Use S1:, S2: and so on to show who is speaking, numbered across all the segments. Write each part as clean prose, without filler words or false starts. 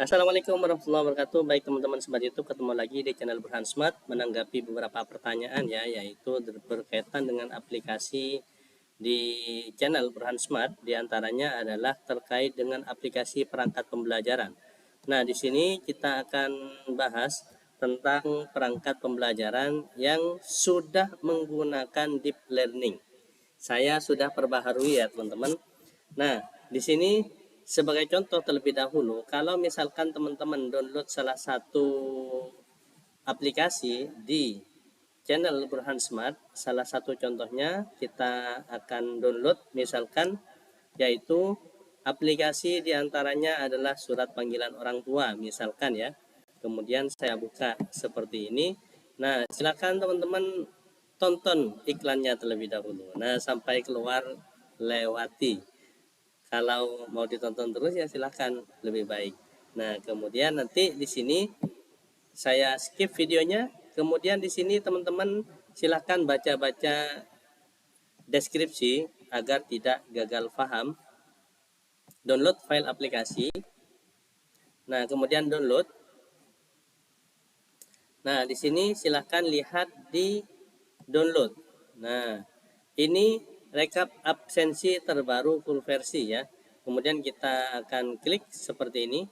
S1: Assalamualaikum warahmatullahi wabarakatuh. Baik teman-teman sobat YouTube, ketemu lagi di channel Burhan Smart menanggapi beberapa pertanyaan ya, yaitu berkaitan dengan aplikasi di channel Burhan Smart. Di antaranya adalah terkait dengan aplikasi perangkat pembelajaran. Nah, di sini kita akan bahas tentang perangkat pembelajaran yang sudah menggunakan deep learning. Saya sudah perbaharui ya, teman-teman. Nah, di sini sebagai contoh terlebih dahulu, kalau misalkan teman-teman download salah satu aplikasi di channel Burhan Smart, salah satu contohnya kita akan download misalkan yaitu aplikasi diantaranya adalah surat panggilan orang tua misalkan ya. Kemudian saya buka seperti ini. Nah, silakan teman-teman tonton iklannya terlebih dahulu. Nah, sampai keluar lewati. Kalau mau ditonton terus ya silahkan, lebih baik. Nah, kemudian nanti di sini saya skip videonya. Kemudian di sini teman-teman silahkan baca-baca deskripsi agar tidak gagal paham. Download file aplikasi. Nah, kemudian download. Nah, di sini silahkan lihat di download. Nah, ini rekap absensi terbaru full versi ya. Kemudian kita akan klik seperti ini.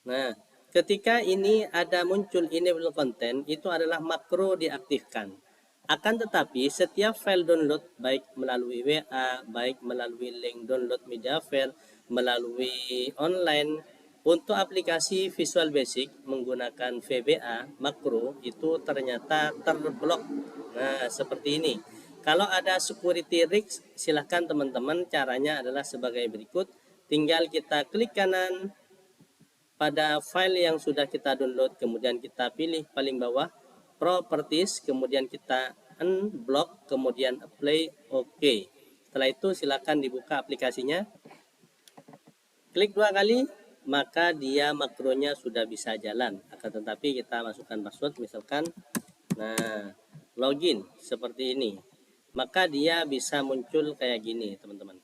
S1: Nah, ketika ini ada muncul enable content, itu adalah makro diaktifkan. Akan tetapi setiap file download baik melalui WA, baik melalui link download media file, melalui online, untuk aplikasi Visual Basic menggunakan VBA makro itu ternyata terblok. Nah, seperti ini. Kalau ada security risk, silahkan teman-teman, caranya adalah sebagai berikut. Tinggal kita klik kanan pada file yang sudah kita download, kemudian kita pilih paling bawah properties, kemudian kita unblock, kemudian apply, OK. Setelah itu silakan dibuka aplikasinya, klik 2 kali, maka dia makronya sudah bisa jalan. Akan tetapi kita masukkan password misalkan, nah login seperti ini, maka dia bisa muncul kayak gini teman-teman.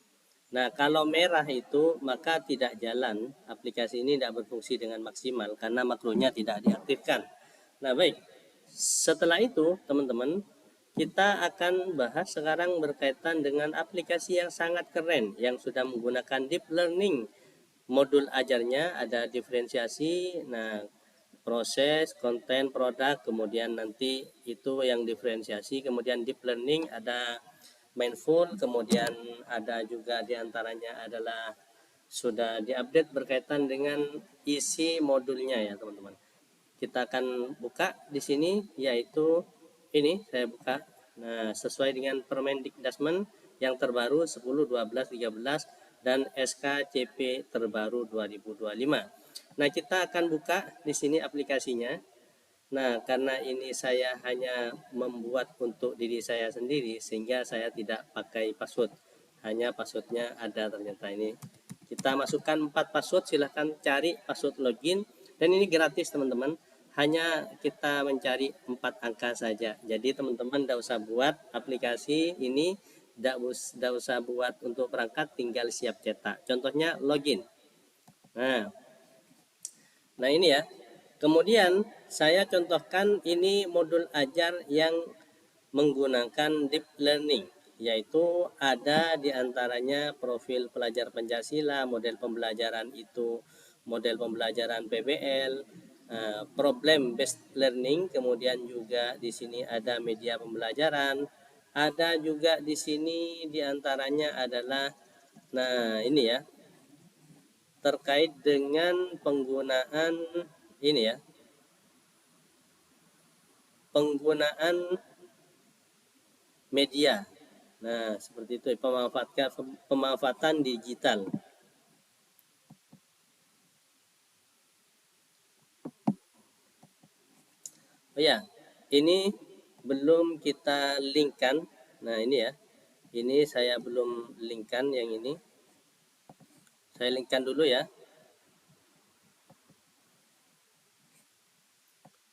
S1: Nah, kalau merah itu maka tidak jalan, aplikasi ini tidak berfungsi dengan maksimal karena makronya tidak diaktifkan. Nah, baik. Setelah itu, teman-teman, kita akan bahas sekarang berkaitan dengan aplikasi yang sangat keren yang sudah menggunakan deep learning. Modul ajarnya ada diferensiasi, nah proses, konten, produk, kemudian nanti itu yang diferensiasi, kemudian deep learning ada mindful, kemudian ada juga diantaranya adalah sudah diupdate berkaitan dengan isi modulnya ya teman-teman. Kita akan buka di sini yaitu ini saya buka. Nah, sesuai dengan Permendikdasmen yang terbaru 10, 12, 13 dan SKCP terbaru 2025. Nah, kita akan buka di sini aplikasinya. Nah, karena ini saya hanya membuat untuk diri saya sendiri sehingga saya tidak pakai password. Hanya passwordnya ada ternyata ini. Kita masukkan 4 password, silahkan cari password login dan ini gratis teman-teman. Hanya kita mencari 4 angka saja. Jadi teman-teman tidak usah buat aplikasi ini, tidak usah buat untuk perangkat, tinggal siap cetak. Contohnya login. Nah ini ya. Kemudian saya contohkan ini modul ajar yang menggunakan deep learning, yaitu ada diantaranya profil pelajar Pancasila, model pembelajaran itu model pembelajaran PBL, problem based learning, kemudian juga di sini ada media pembelajaran, ada juga di sini diantaranya adalah, nah ini ya, terkait dengan penggunaan ini ya, penggunaan media. Nah, seperti itu, pemanfaatan digital. Oh ya, ini belum kita linkkan. Nah, ini ya. Ini saya belum linkkan yang ini. Saya linkkan dulu ya.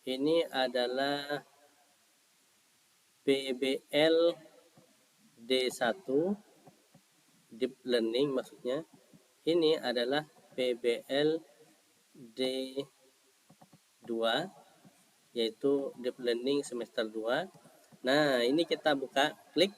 S1: Ini adalah PBL D1 Deep Learning maksudnya, ini adalah PBL D2 yaitu Deep Learning semester 2. Nah, ini kita buka, klik.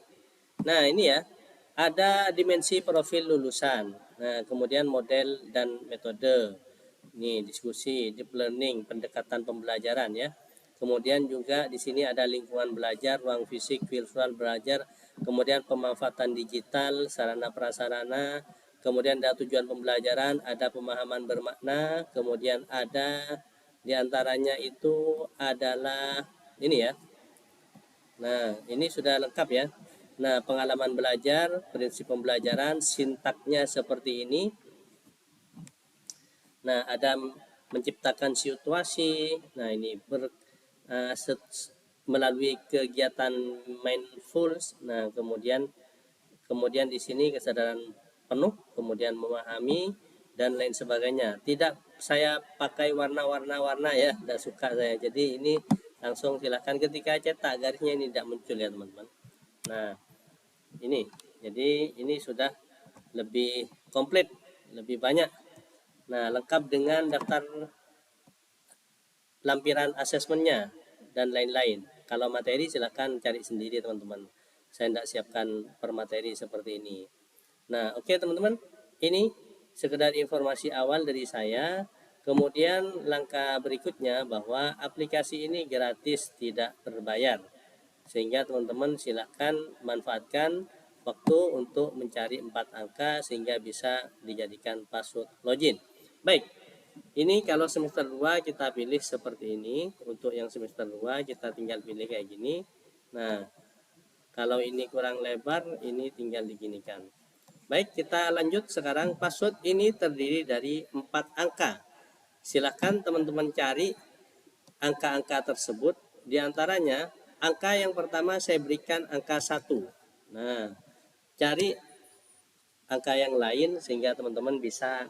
S1: Nah, ini ya, ada dimensi profil lulusan. Nah, kemudian model dan metode. Ini diskusi, deep learning, pendekatan pembelajaran ya. Kemudian juga di sini ada lingkungan belajar, ruang fisik, virtual belajar, kemudian pemanfaatan digital, sarana prasarana, kemudian ada tujuan pembelajaran, ada pemahaman bermakna, kemudian ada diantaranya itu adalah ini ya. Nah, ini sudah lengkap ya. Nah, pengalaman belajar, prinsip pembelajaran, sintaknya seperti ini. Nah, ada menciptakan situasi. Nah, ini melalui kegiatan mindful. Nah, kemudian di sini kesadaran penuh, kemudian memahami dan lain sebagainya. Tidak saya pakai warna-warna ya, tidak suka saya. Jadi ini langsung silakan, ketika cetak garisnya ini tidak muncul ya teman-teman. Nah, ini jadi ini sudah lebih komplit, lebih banyak. Nah, lengkap dengan daftar lampiran asesmennya dan lain-lain. Kalau materi silakan cari sendiri teman-teman. Saya tidak siapkan per materi seperti ini. Nah, oke teman-teman, ini sekedar informasi awal dari saya. Kemudian langkah berikutnya bahwa aplikasi ini gratis, tidak berbayar. Sehingga teman-teman silakan manfaatkan waktu untuk mencari 4 angka sehingga bisa dijadikan password login. Baik, ini kalau semester 2 kita pilih seperti ini. Untuk yang semester 2 kita tinggal pilih kayak gini. Nah, kalau ini kurang lebar, ini tinggal diginikan. Baik, kita lanjut sekarang. Password ini terdiri dari 4 angka. Silahkan teman-teman cari angka-angka tersebut. Di antaranya, angka yang pertama saya berikan angka 1. Nah, cari angka yang lain sehingga teman-teman bisa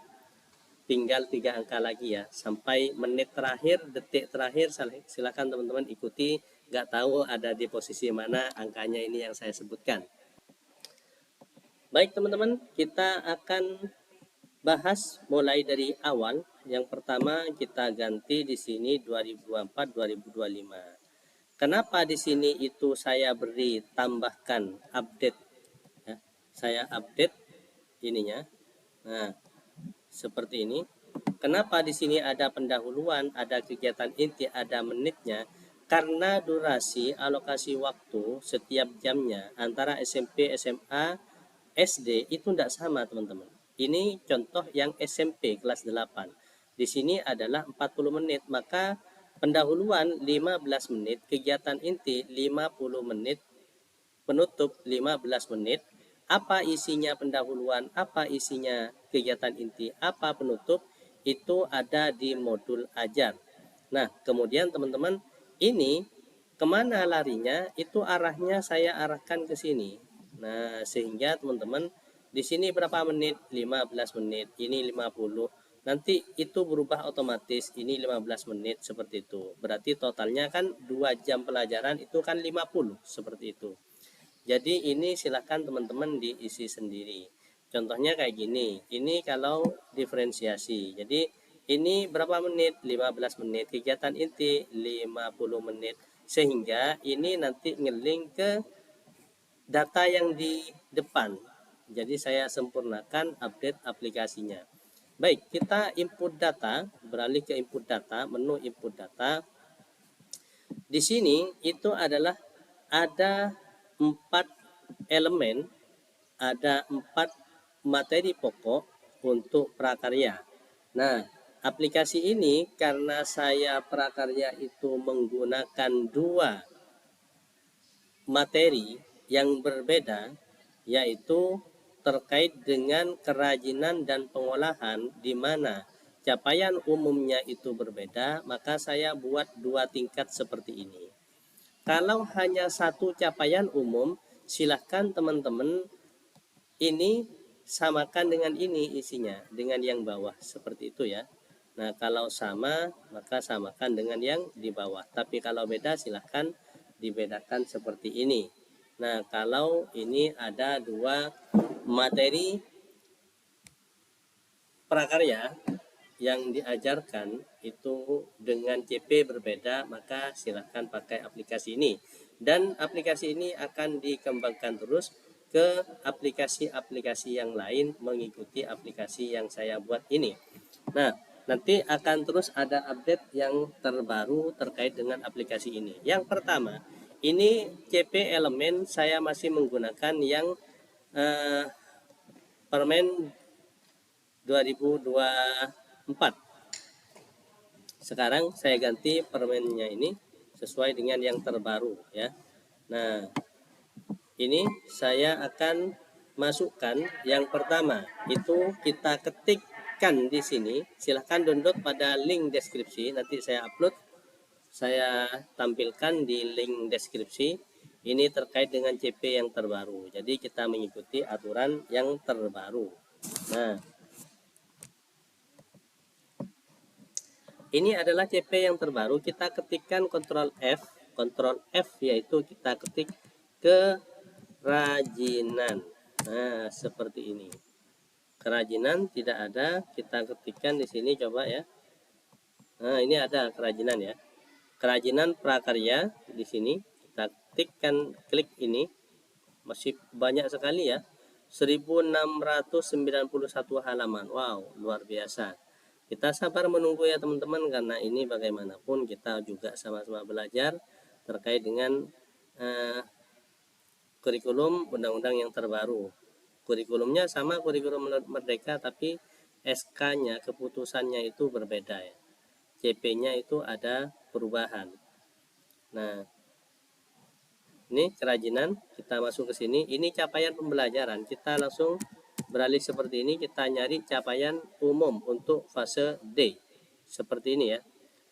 S1: tinggal 3 angka lagi ya. Sampai menit terakhir, detik terakhir, silakan teman-teman ikuti. Nggak tahu ada di posisi mana angkanya ini yang saya sebutkan. Baik teman-teman, kita akan bahas mulai dari awal. Yang pertama kita ganti di sini 2024-2025. Kenapa di sini itu saya beri tambahkan update ya. Saya update ininya. Nah, seperti ini. Kenapa di sini ada pendahuluan, ada kegiatan inti, ada menitnya? Karena durasi alokasi waktu setiap jamnya antara SMP, SMA, SD itu tidak sama teman-teman. Ini contoh yang SMP kelas 8. Di sini adalah 40 menit, maka pendahuluan 15 menit, kegiatan inti 50 menit, penutup 15 menit. Apa isinya pendahuluan, apa isinya kegiatan inti, apa penutup, itu ada di modul ajar. Nah, kemudian teman-teman, ini kemana larinya, itu arahnya saya arahkan ke sini. Nah, sehingga teman-teman di sini berapa menit, 15 menit, ini 50. Nanti itu berubah otomatis, ini 15 menit seperti itu. Berarti totalnya kan 2 jam pelajaran itu kan 50 seperti itu. Jadi ini silahkan teman-teman diisi sendiri. Contohnya kayak gini. Ini kalau diferensiasi. Jadi ini berapa menit? 15 menit. Kegiatan inti 50 menit. Sehingga ini nanti ngeling ke data yang di depan. Jadi saya sempurnakan update aplikasinya. Baik, kita input data. Beralih ke input data, menu input data. Di sini itu adalah ada 4 elemen, ada 4 materi pokok untuk prakarya. Nah, aplikasi ini karena saya prakarya itu menggunakan 2 materi yang berbeda, yaitu terkait dengan kerajinan dan pengolahan, di mana capaian umumnya itu berbeda, maka saya buat 2 tingkat seperti ini. Kalau hanya 1 capaian umum, silahkan teman-teman ini samakan dengan ini isinya, dengan yang bawah seperti itu ya. Nah, kalau sama maka samakan dengan yang di bawah. Tapi kalau beda silahkan dibedakan seperti ini. Nah, kalau ini ada dua materi prakarya yang diajarkan itu dengan CP berbeda, maka silakan pakai aplikasi ini. Dan aplikasi ini akan dikembangkan terus ke aplikasi-aplikasi yang lain mengikuti aplikasi yang saya buat ini. Nah, nanti akan terus ada update yang terbaru terkait dengan aplikasi ini. Yang pertama, ini CP elemen saya masih menggunakan yang permen 2024. Sekarang saya ganti permennya ini sesuai dengan yang terbaru ya. Nah, ini saya akan masukkan yang pertama itu kita ketikkan di sini. Silahkan download pada link deskripsi, nanti saya upload, saya tampilkan di link deskripsi. Ini terkait dengan CP yang terbaru, jadi kita mengikuti aturan yang terbaru. Nah, ini adalah CP yang terbaru, kita ketikkan Ctrl F yaitu kita ketik kerajinan. Nah, seperti ini. Kerajinan tidak ada, kita ketikkan di sini coba ya. Nah, ini ada kerajinan ya. Kerajinan prakarya di sini kita ketikkan, klik ini. Masih banyak sekali ya. 1691 halaman. Wow, luar biasa. Kita sabar menunggu ya teman-teman, karena ini bagaimanapun kita juga sama-sama belajar terkait dengan kurikulum undang-undang yang terbaru. Kurikulumnya sama kurikulum Merdeka, tapi SK-nya, keputusannya itu berbeda ya. CP-nya itu ada perubahan. Nah, ini kerajinan, kita masuk ke sini. Ini capaian pembelajaran. Kita langsung beralih seperti ini, kita nyari capaian umum untuk fase D seperti ini ya.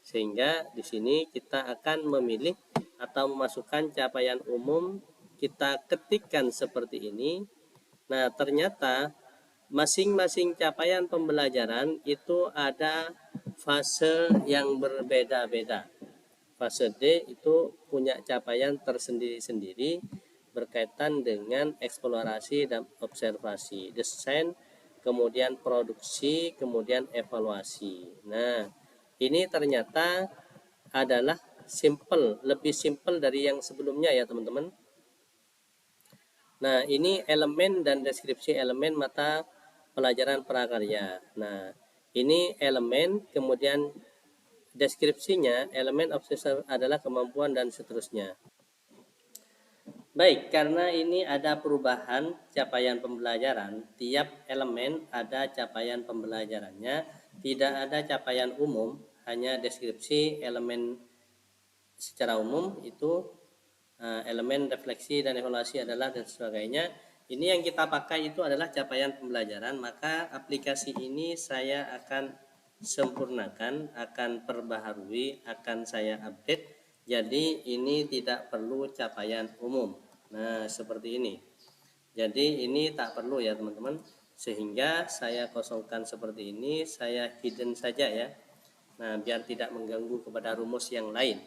S1: Sehingga di sini kita akan memilih atau memasukkan capaian umum, kita ketikkan seperti ini. Nah, ternyata masing-masing capaian pembelajaran itu ada fase yang berbeda-beda. Fase D itu punya capaian tersendiri-sendiri berkaitan dengan eksplorasi dan observasi, desain, kemudian produksi, kemudian evaluasi. Nah, ini ternyata adalah simple, lebih simple dari yang sebelumnya ya teman-teman. Nah, ini elemen dan deskripsi elemen mata pelajaran prakarya. Nah, ini elemen, kemudian deskripsinya elemen observasi adalah kemampuan dan seterusnya. Baik, karena ini ada perubahan capaian pembelajaran, tiap elemen ada capaian pembelajarannya, tidak ada capaian umum, hanya deskripsi elemen secara umum itu, elemen refleksi dan evaluasi adalah dan sebagainya. Ini yang kita pakai itu adalah capaian pembelajaran, maka aplikasi ini saya akan sempurnakan, akan perbaharui, akan saya update. Jadi ini tidak perlu capaian umum. Nah, seperti ini. Jadi ini tak perlu ya teman-teman, sehingga saya kosongkan seperti ini, saya hidden saja ya. Nah, biar tidak mengganggu kepada rumus yang lain.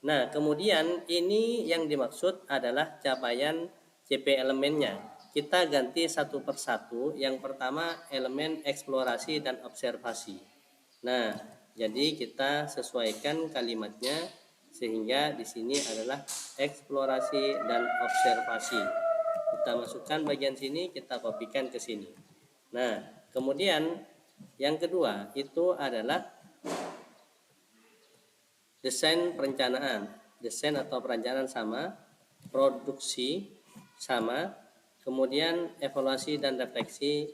S1: Nah, kemudian ini yang dimaksud adalah capaian CP elemennya. Kita ganti satu persatu. Yang pertama elemen eksplorasi dan observasi. Nah, jadi kita sesuaikan kalimatnya sehingga di sini adalah eksplorasi dan observasi. Kita masukkan bagian sini, kita kopikan ke sini. Nah, kemudian yang kedua itu adalah desain perencanaan. Desain atau perencanaan sama, produksi sama, kemudian evaluasi dan refleksi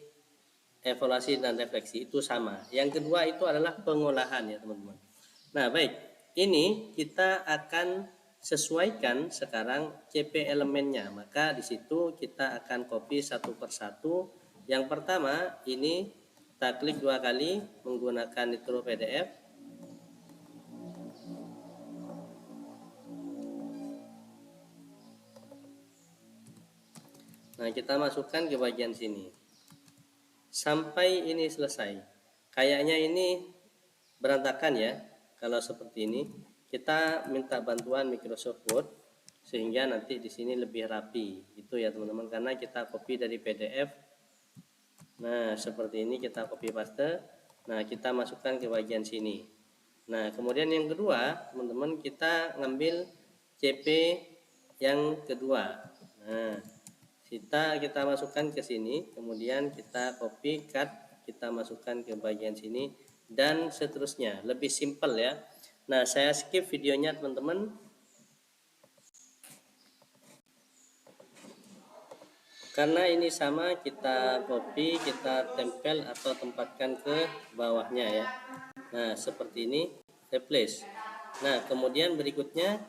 S1: itu sama. Yang kedua itu adalah pengolahan ya teman-teman. Nah, baik. Ini kita akan sesuaikan sekarang CP elemennya. Maka di situ kita akan copy satu persatu. Yang pertama ini kita klik 2 kali menggunakan Nitro PDF. Nah, kita masukkan ke bagian sini. Sampai ini selesai. Kayaknya ini berantakan ya. Kalau seperti ini, kita minta bantuan Microsoft Word. sehingga nanti di sini lebih rapi. Itu ya teman-teman, karena kita copy dari PDF. Nah, seperti ini kita copy paste. Nah, kita masukkan ke bagian sini. Nah, kemudian yang kedua, teman-teman, kita ngambil CP yang kedua. Nah, kita masukkan ke sini, kemudian kita copy, cut, kita masukkan ke bagian sini, dan seterusnya. Lebih simpel ya. Nah, saya skip videonya teman-teman. Karena ini sama, kita copy, kita tempel atau tempatkan ke bawahnya ya. Nah, seperti ini, replace. Nah, kemudian berikutnya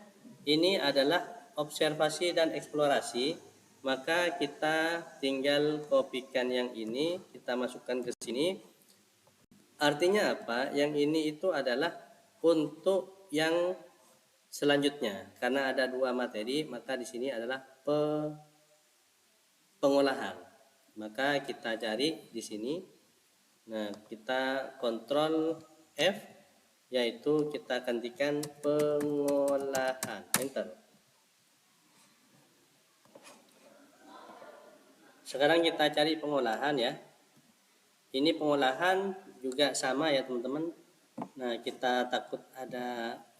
S1: ini adalah observasi dan eksplorasi. Maka kita tinggal kopikan yang ini, kita masukkan ke sini. Artinya apa? Yang ini itu adalah untuk yang selanjutnya. Karena ada dua materi, maka di sini adalah pengolahan. Maka kita cari di sini. Nah, kita kontrol F, yaitu kita gantikan pengolahan, enter. Sekarang kita cari pengolahan ya. Ini pengolahan juga sama ya teman-teman. Nah, kita takut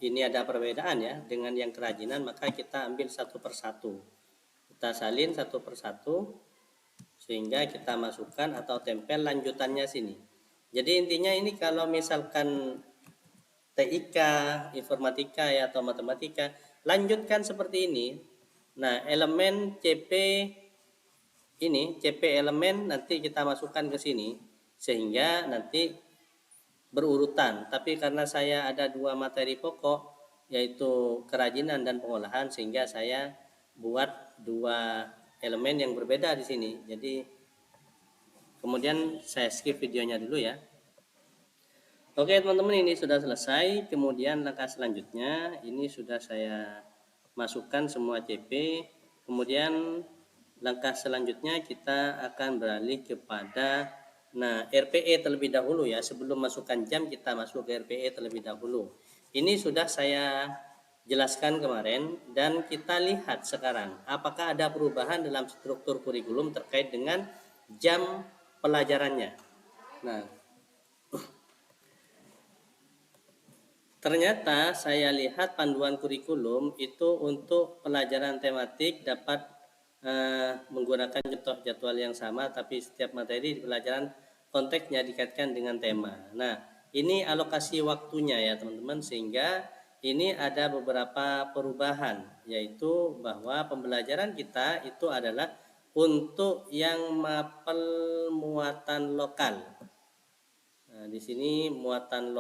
S1: ini ada perbedaan ya dengan yang kerajinan, maka kita ambil satu persatu. Kita salin satu persatu sehingga kita masukkan atau tempel lanjutannya sini. Jadi intinya ini kalau misalkan TIK, informatika ya atau matematika, lanjutkan seperti ini. Nah, elemen CP ini, CP elemen nanti kita masukkan ke sini sehingga nanti berurutan. Tapi karena saya ada dua materi pokok yaitu kerajinan dan pengolahan, sehingga saya buat dua elemen yang berbeda di sini. Jadi kemudian saya skip videonya dulu ya. Oke teman-teman, ini sudah selesai. Kemudian langkah selanjutnya ini sudah saya masukkan semua CP. Kemudian langkah selanjutnya kita akan beralih kepada RPE terlebih dahulu ya. Sebelum masukkan jam, kita masuk ke RPE terlebih dahulu. Ini sudah saya jelaskan kemarin, dan kita lihat sekarang apakah ada perubahan dalam struktur kurikulum terkait dengan jam pelajarannya. Nah, ternyata saya lihat panduan kurikulum itu untuk pelajaran tematik dapat menggunakan contoh jadwal yang sama, tapi setiap materi di pelajaran konteksnya dikaitkan dengan tema. Nah, ini alokasi waktunya ya teman-teman, sehingga ini ada beberapa perubahan, yaitu bahwa pembelajaran kita itu adalah untuk yang mapel muatan lokal. Nah, di sini muatan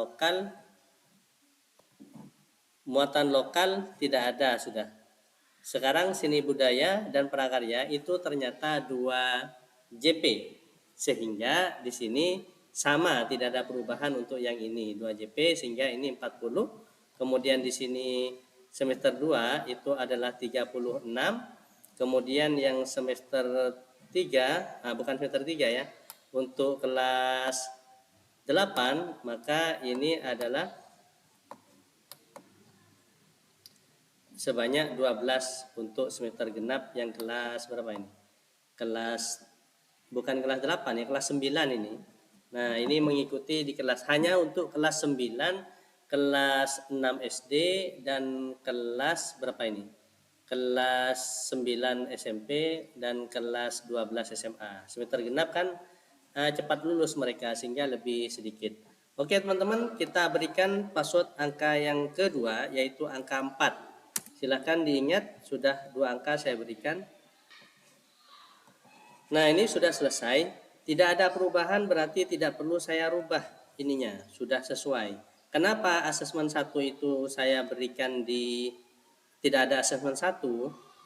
S1: lokal tidak ada sudah. Sekarang seni budaya dan prakarya itu ternyata 2 JP, sehingga di sini sama, tidak ada perubahan untuk yang ini 2 JP, sehingga ini 40. Kemudian di sini semester 2 itu adalah 36. Kemudian yang semester 3, bukan semester 3 ya, untuk kelas 8 maka ini adalah sebanyak 12 untuk semester genap yang kelas berapa ini? Bukan kelas 8 ya, kelas 9 ini. Nah, ini mengikuti di kelas hanya untuk kelas 9, kelas 6 SD dan kelas berapa ini? Kelas 9 SMP dan kelas 12 SMA. Semester genap kan cepat lulus mereka sehingga lebih sedikit. Oke teman-teman, kita berikan password angka yang kedua yaitu angka 4. Silahkan diingat, sudah 2 angka saya berikan. Nah, ini sudah selesai. Tidak ada perubahan, berarti tidak perlu saya rubah ininya, sudah sesuai. Kenapa asesmen 1 itu saya berikan tidak ada asesmen 1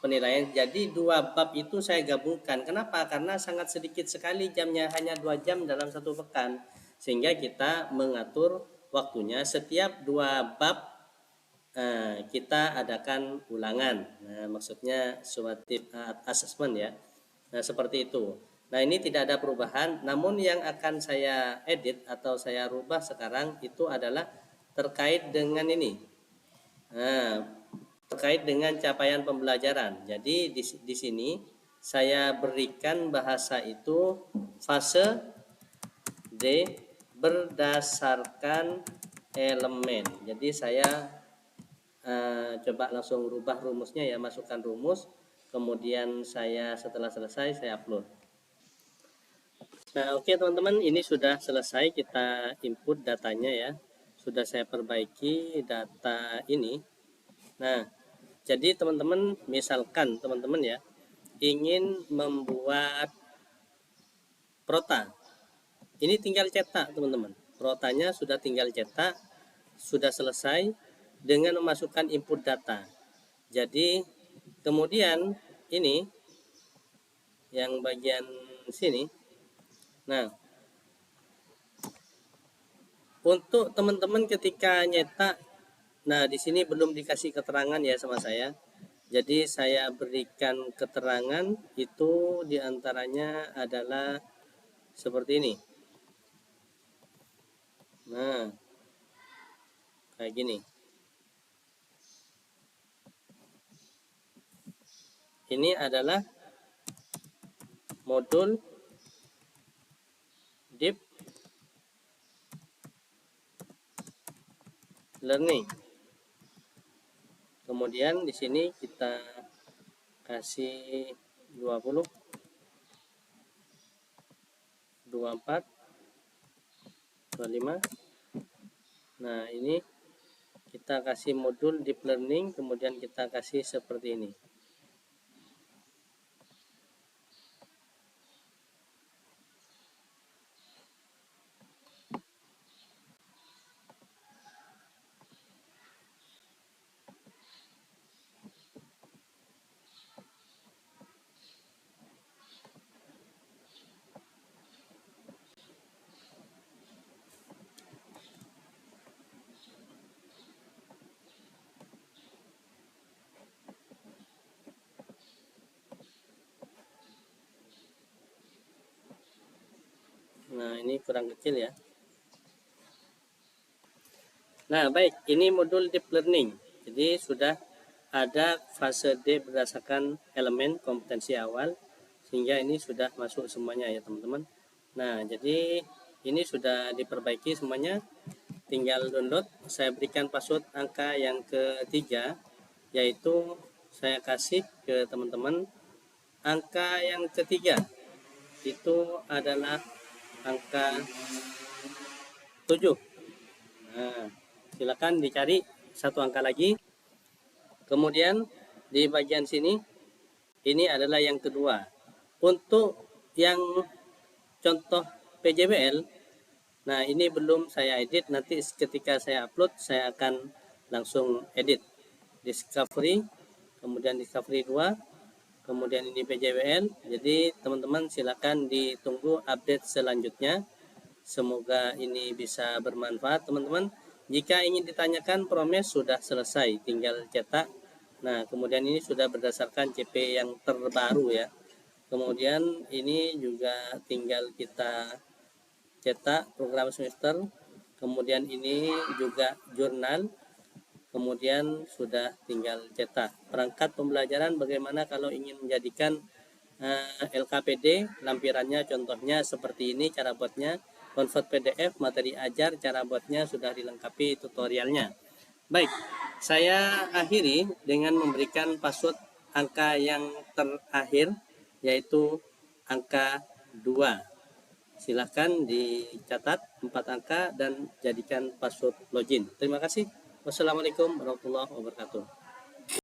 S1: penilaian, jadi 2 bab itu saya gabungkan. Kenapa? Karena sangat sedikit sekali jamnya, hanya 2 jam dalam 1 pekan. Sehingga kita mengatur waktunya setiap 2 bab kita adakan ulangan. Nah, maksudnya summative assessment ya. Nah, seperti itu. Nah, ini tidak ada perubahan, namun yang akan saya edit atau saya rubah sekarang itu adalah terkait dengan ini. Nah, terkait dengan capaian pembelajaran. Jadi di sini saya berikan bahasa itu fase D berdasarkan elemen. Jadi saya coba langsung rubah rumusnya ya, masukkan rumus, kemudian saya setelah selesai saya upload. Nah, oke teman-teman, ini sudah selesai kita input datanya ya. Sudah saya perbaiki data ini. Nah, jadi teman-teman, misalkan teman-teman ya ingin membuat prota. Ini tinggal cetak teman-teman. Protanya sudah tinggal cetak, sudah selesai dengan memasukkan input data. Jadi kemudian ini yang bagian sini. Nah, untuk teman-teman ketika nyetak, nah di sini belum dikasih keterangan ya sama saya. Jadi saya berikan keterangan itu diantaranya adalah seperti ini. Nah, kayak gini. Ini adalah modul deep learning. Kemudian di sini kita kasih 20, 24, 25. Nah, ini kita kasih modul deep learning, kemudian kita kasih seperti ini. Nah, ini kurang kecil ya. Nah, baik, ini modul deep learning. Jadi sudah ada fase D berdasarkan elemen kompetensi awal, sehingga ini sudah masuk semuanya ya teman-teman. Nah, jadi ini sudah diperbaiki semuanya, tinggal download. Saya berikan password angka yang ketiga, yaitu saya kasih ke teman-teman. Angka yang ketiga itu adalah angka 7. Nah, silakan dicari satu angka lagi. Kemudian di bagian sini ini adalah yang kedua. Untuk yang contoh PJBL, nah ini belum saya edit, nanti ketika saya upload saya akan langsung edit. Discovery, kemudian Discovery 2, kemudian ini PJBL. Jadi teman-teman silakan ditunggu update selanjutnya. Semoga ini bisa bermanfaat teman-teman. Jika ingin ditanyakan, Promes sudah selesai, tinggal cetak. Nah, kemudian ini sudah berdasarkan CP yang terbaru ya. Kemudian ini juga tinggal kita cetak program semester. Kemudian ini juga jurnal. Kemudian sudah tinggal cetak. Perangkat pembelajaran bagaimana kalau ingin menjadikan LKPD, lampirannya contohnya seperti ini cara buatnya. Convert PDF, materi ajar, cara buatnya sudah dilengkapi tutorialnya. Baik, saya akhiri dengan memberikan password angka yang terakhir, yaitu angka 2. Silahkan dicatat 4 angka dan jadikan password login. Terima kasih. Wassalamualaikum warahmatullahi wabarakatuh.